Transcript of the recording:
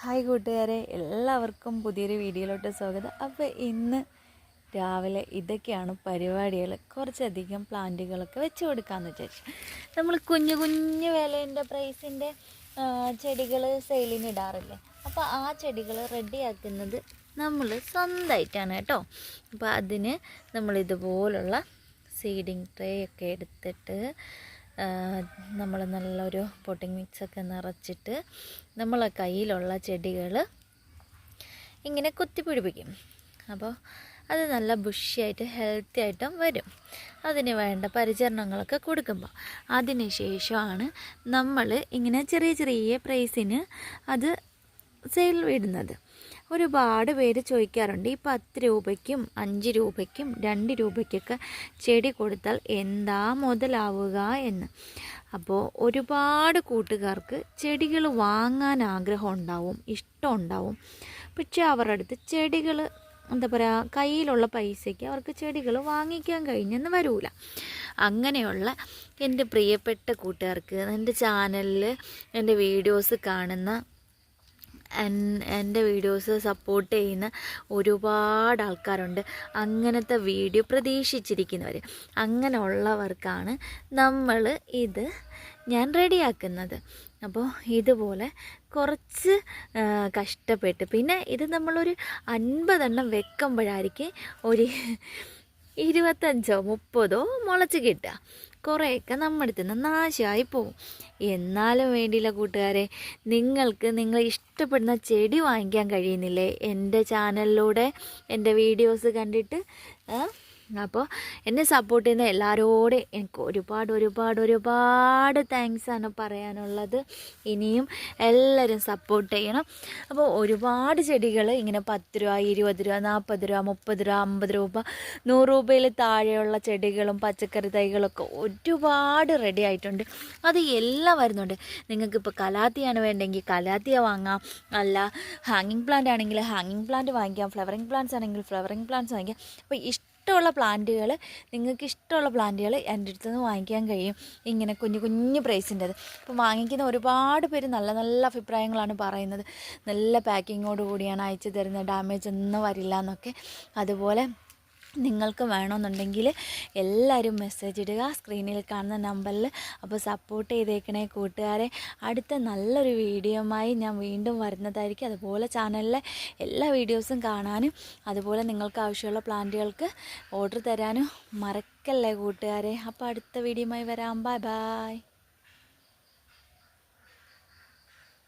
Hi കൂട്ടുകാരെ, എല്ലാവർക്കും പുതിയൊരു വീഡിയോയിലോട്ട് സ്വാഗതം. അപ്പോൾ ഇന്ന് രാവിലെ ഇതൊക്കെയാണ് പരിപാടികൾ. കുറച്ചധികം പ്ലാന്റുകളൊക്കെ വെച്ച് കൊടുക്കാമെന്ന് വിചാരിച്ചു. നമ്മൾ കുഞ്ഞു കുഞ്ഞു വിലേൻ്റെ പ്രൈസിൻ്റെ ചെടികൾ സെയിലിന് ഇടാറില്ലേ? അപ്പോൾ ആ ചെടികൾ റെഡിയാക്കുന്നത് നമ്മൾ സ്വന്തമായിട്ടാണ് കേട്ടോ. അപ്പോൾ അതിന് നമ്മളിതുപോലുള്ള സീഡിങ് ട്രേ ഒക്കെ എടുത്തിട്ട് നമ്മൾ നല്ലൊരു പോട്ടിംഗ് മിക്സൊക്കെ നിറച്ചിട്ട് നമ്മളെ കയ്യിലുള്ള ചെടികൾ ഇങ്ങനെ കുത്തിപ്പിടിപ്പിക്കും. അപ്പോൾ അത് നല്ല ബുഷിയായിട്ട് ഹെൽത്തി ആയിട്ടും വരും. അതിന് വേണ്ട പരിചരണങ്ങളൊക്കെ കൊടുക്കുമ്പോൾ അതിന് ശേഷമാണ് നമ്മൾ ഇങ്ങനെ ചെറിയ ചെറിയ പ്രൈസിന് അത് സെയിൽ ഇടുന്നത്. ഒരുപാട് പേര് ചോദിക്കാറുണ്ട്, ഈ 10 രൂപയ്ക്കും 5 രൂപയ്ക്കും 2 രൂപയ്ക്കൊക്കെ ചെടി കൊടുത്താൽ എന്താ മുതലാവുക എന്ന്. അപ്പോൾ ഒരുപാട് കൂട്ടുകാർക്ക് ചെടികൾ വാങ്ങാൻ ആഗ്രഹം ഉണ്ടാവും, ഇഷ്ടം ഉണ്ടാവും. പക്ഷേ അവരുടെ അടുത്ത് ചെടികൾ എന്താ പറയുക, കയ്യിലുള്ള പൈസയ്ക്ക് അവർക്ക് ചെടികൾ വാങ്ങിക്കാൻ കഴിഞ്ഞെന്ന് വരില്ല. അങ്ങനെയുള്ള എൻ്റെ പ്രിയപ്പെട്ട കൂട്ടുകാർക്ക് എൻ്റെ ചാനലിൽ എൻ്റെ വീഡിയോസ് കാണുന്ന, എൻ്റെ വീഡിയോസ് സപ്പോർട്ട് ചെയ്യുന്ന ഒരുപാട് ആൾക്കാരുണ്ട്. അങ്ങനത്തെ വീഡിയോ പ്രതീക്ഷിച്ചിരിക്കുന്നവർ, അങ്ങനെയുള്ളവർക്കാണ് നമ്മൾ ഇത് ഞാൻ റെഡിയാക്കുന്നത്. അപ്പോൾ ഇതുപോലെ കുറച്ച് കഷ്ടപ്പെട്ട്, പിന്നെ ഇത് നമ്മളൊരു 50 എണ്ണം വെക്കുമ്പോഴായിരിക്കും ഒരു 25 30 മുളച്ച് കിട്ടുക. കുറേയൊക്കെ നമ്മുടെ അടുത്ത് നിന്ന് നാശമായി പോവും. എന്നാലും വേണ്ടിയില്ല കൂട്ടുകാരെ, നിങ്ങൾക്ക് നിങ്ങൾ ഇഷ്ടപ്പെടുന്ന ചെടി വാങ്ങിക്കാൻ കഴിയുന്നില്ലേ എൻ്റെ ചാനലിലൂടെ, എൻ്റെ വീഡിയോസ് കണ്ടിട്ട്? അപ്പോൾ എന്നെ സപ്പോർട്ട് ചെയ്യുന്ന എല്ലാവരോടും എനിക്ക് ഒരുപാട് താങ്ക്സാണ് പറയാനുള്ളത്. ഇനിയും എല്ലാവരും സപ്പോർട്ട് ചെയ്യണം. അപ്പോൾ ഒരുപാട് ചെടികൾ ഇങ്ങനെ 10 രൂപ 20 രൂപ 40 രൂപ 30 രൂപ 50 രൂപ 100 രൂപയിൽ താഴെയുള്ള ചെടികളും പച്ചക്കറി തൈകളൊക്കെ ഒരുപാട് റെഡി ആയിട്ടുണ്ട്. അത് എല്ലാം വരുന്നുണ്ട്. നിങ്ങൾക്കിപ്പോൾ കലാത്തിയാണ് വേണ്ടെങ്കിൽ കലാത്തിയ വാങ്ങാം, അല്ല ഹാങ്ങിങ് പ്ലാന്റ് ആണെങ്കിൽ ഹാങ്ങിങ് പ്ലാന്റ് വാങ്ങിക്കാം, ഫ്ലവറിങ് പ്ലാന്റ്സ് ആണെങ്കിൽ ഫ്ലവറിങ് പ്ലാന്റ്സ് വാങ്ങിക്കാം. അപ്പോൾ ഇഷ്ടമുള്ള പ്ലാന്റുകൾ, നിങ്ങൾക്ക് ഇഷ്ടമുള്ള പ്ലാന്റുകൾ എൻ്റെ അടുത്ത് നിന്ന് വാങ്ങിക്കാൻ കഴിയും, ഇങ്ങനെ കുഞ്ഞു കുഞ്ഞു പ്രൈസിൻ്റെത്. അപ്പോൾ വാങ്ങിക്കുന്ന ഒരുപാട് പേര് നല്ല നല്ല അഭിപ്രായങ്ങളാണ് പറയുന്നത്. നല്ല പാക്കിങ്ങോട് കൂടിയാണ് അയച്ചു തരുന്നത്, ഡാമേജ് ഒന്നും വരില്ല എന്നൊക്കെ. അതുപോലെ നിങ്ങൾക്ക് വേണമെന്നുണ്ടെങ്കിൽ എല്ലാവരും മെസ്സേജ് ഇടുക സ്ക്രീനിൽ കാണുന്ന നമ്പറിൽ. അപ്പോൾ സപ്പോർട്ട് ചെയ്തേക്കണേ കൂട്ടുകാരെ. അടുത്ത നല്ലൊരു വീഡിയോയുമായി ഞാൻ വീണ്ടും വരുന്നതായിരിക്കും. അതുപോലെ ചാനലിലെ എല്ലാ വീഡിയോസും കാണാനും അതുപോലെ നിങ്ങൾക്ക് ആവശ്യമുള്ള പ്ലാന്റുകൾക്ക് ഓർഡർ തരാനും മറക്കല്ലേ കൂട്ടുകാരെ. അപ്പോൾ അടുത്ത വീഡിയോയുമായി വരാം. Bye bye.